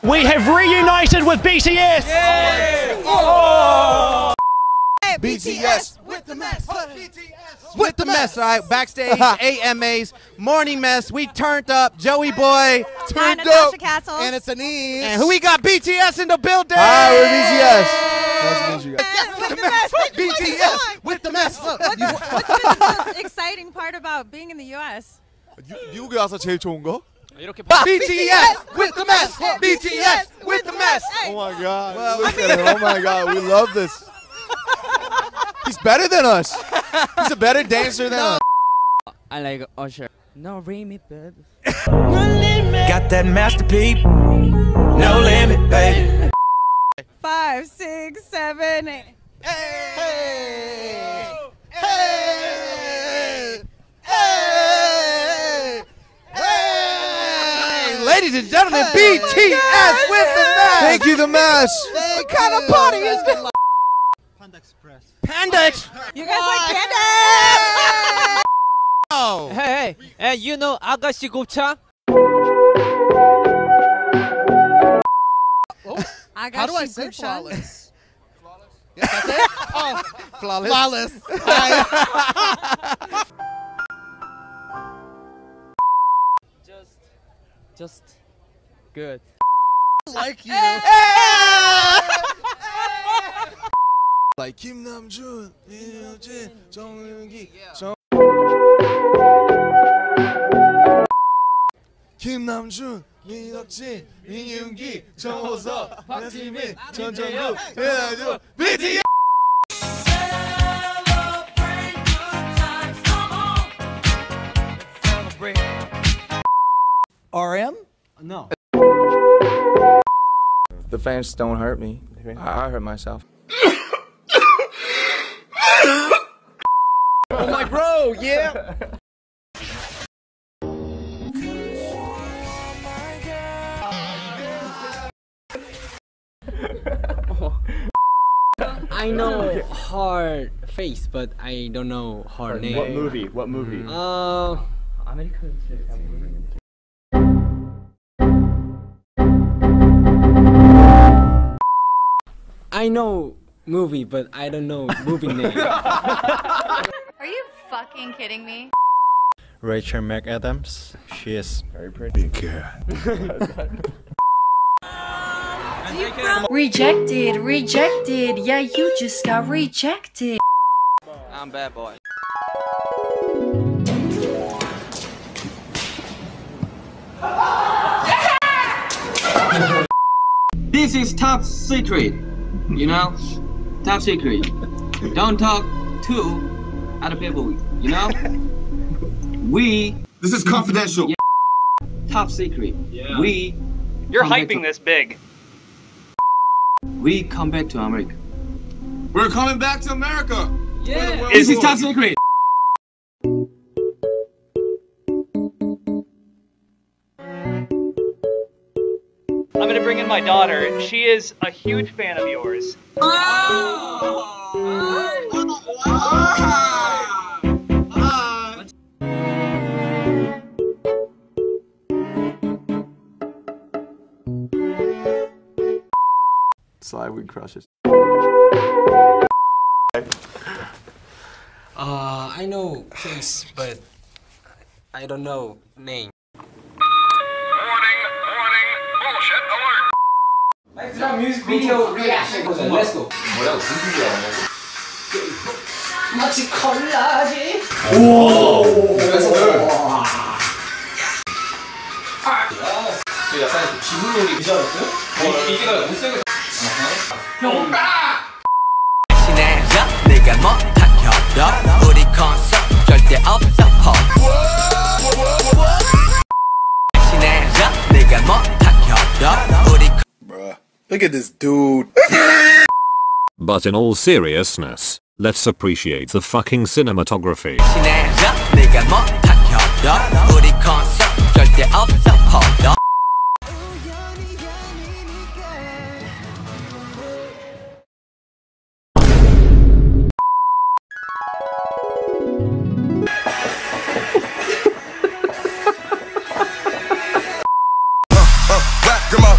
We have reunited with BTS! Yeah. Oh. Hey, BTS with the mess. BTS with the mess. All right, backstage, AMAs, morning mess. We turned up. Joey Boy turned up. And it's Anise. And who we got? BTS in the building. Hi, we're BTS. Nice to meet you guys. With the mess. BTS with the mess. What's been the most exciting part about being in the U.S.? 미국에 와서 제일 좋은 거? BTS with the mess. BTS with the mess. Oh my God. Look at him. Oh my God. We love this. He's better than us. He's a better dancer than us. I like Usher. No limit, baby. Got that masterpiece. No limit, baby. 5, 6, 7, 8. Hey! Hey! Hey! Hey! Ladies and gentlemen, BTS with the mess. Thank you, the mess. What kind of party is this? Panda Express. Panda Express. You guys like candy? Oh. Hey, you know 아가씨 곱창? How do I say flawless? Yeah, that's it? Oh, flawless. Just good. Like you. Like Kim Namjoon, Jin, Jung Yoongi, Kim Namjoon, 민혁진, 민윤기, 정호석, 박지민, 전정국, 배나주, BTS. RM? No. The fans don't hurt me. I hurt myself. Oh my bro, yeah. I know her face, but I don't know her name. What movie? What movie? I know movie, but I don't know movie name. Are you fucking kidding me? Rachel McAdams. She is very pretty. Rejected, rejected. Yeah, you just got rejected. I'm bad boy. This is top secret, you know? Top secret. Don't talk to other people, you know? This is confidential. Yeah, top secret. Yeah. You're hyping this big. We come back to America. We're coming back to America. Yeah. This is top secret. I'm gonna bring in my daughter. She is a huge fan of yours. Slide with crushes. I know face, but I don't know name. Music video reaction. Let's go. 뭐야, 무슨 소리야? 마치 콜라지. 오. 약간 기분놀이 비자였어요? 이게 못생겨. 형. 친해져 네가 못한 협력 우리 컨셉 절대 없어 친해져 네가 못한 협력 우리 Bruh, look at this dude. But in all seriousness, let's appreciate the fucking cinematography. 친해져 네가 못한 협력 우리 컨셉 절대 없어 Come on.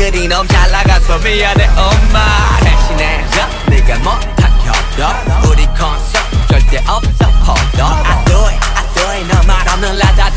아들이 너무 잘 나가서 미안해 엄마 대신해줘 네가 못한 협력 우리 컨셉 절대 없어 hold on I do it 너 말 없는 라다